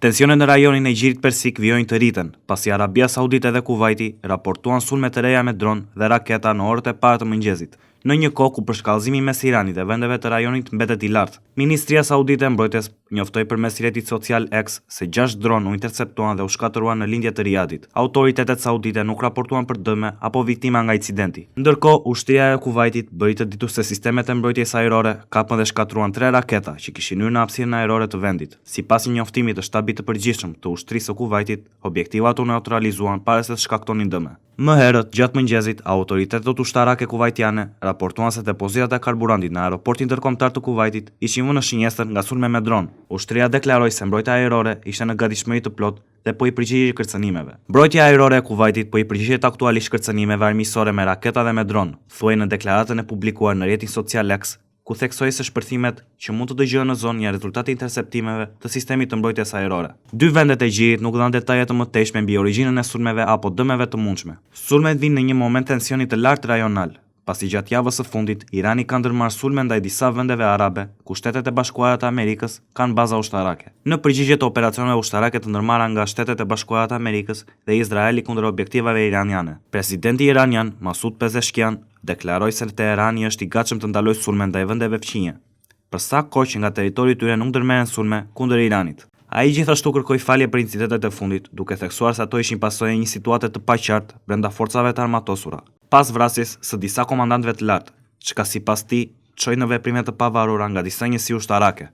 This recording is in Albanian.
Tensionet në rajonin e Gjirit Persik vijojnë të rriten, pasi Arabia Saudite dhe Kuvajti raportuan sulme të reja me dron dhe raketa në orët e parë të mëngjesit, në një kohë ku përshkallëzimi mes Iranit dhe vendeve të rajonit mbetet i lartë. Ministria Saudite e Mbrojtjes njoftoi përmes rrjetit social X se 6 dronë u interceptuan dhe u shkatëruan në lindje të Riyadit. Autoritetet saudite nuk raportuan për dëme apo viktima nga incidenti. Ndërkohë, ushtria e Kuvajtit bëri të ditur se sistemet e mbrojtjes ajrore kapën dhe shkatruan 3 raketa që kishin hyrë në hapësirën ajrore të vendit. Sipas një njoftimi të shtabit të përgjithshëm të ushtrisë së Kuvajtit, objektivat u neutralizuan para se të shkaktonin dëme. Më herët, gjatë mëngjesit, autoritetet ushtarake kuvajtiane raportuan se depozitat e karburantit në aeroportin ndërkombëtar të Kuvajtit ishin vënë në shinjestër nga sulme me dron. Ushtria deklaroi se mbrojtja ajrore ishte në gatishmëri të plotë dhe po i përgjigjej kërcënimeve. Mbrojtja ajrore e Kuvajtit po i përgjigjet aktualisht kërcënimeve armiqësore me raketa dhe me dron, thuaj në deklaratën e publikuar në rrjetin social X, ku theksoi se shpërthimet që mund të dëgjohen në zonë janë rezultati i interceptimeve të sistemit të mbrojtjes ajrore. Dy vendet e Gjirit nuk dhanë detaje të mëtejshme mbi origjinën e sulmeve apo dëmeve të mundshme. Sulmet vinë në një moment tensioni të lartë rajonal, pasi gjatë javës së fundit Irani ka ndërmarrë sulme ndaj disa vendeve arabe, ku Shtetet e Bashkuara të Amerikës kanë baza ushtarake. Në përgjigje të operacioneve ushtarake të ndërmarra nga Shtetet e Bashkuara të Amerikës dhe Izraeli kundër objektivave iraniane, presidenti iranian Masoud Pezeshkian deklaroi se Teherani është i gatshëm të ndalojë sulme ndaj vendeve fqinje, për sa kohë që nga territori i tyre nuk ndërmerren sulme kundër Iranit. Ai gjithashtu kërkoi falje për incidentet e fundit, duke theksuar se ato ishin pasojë e një situate të paqartë brenda forcave të armatosura, pas vrasjes së disa komandantëve të lartë, çka sipas tij çoi në veprime të pavarura nga disa njësi ushtarake.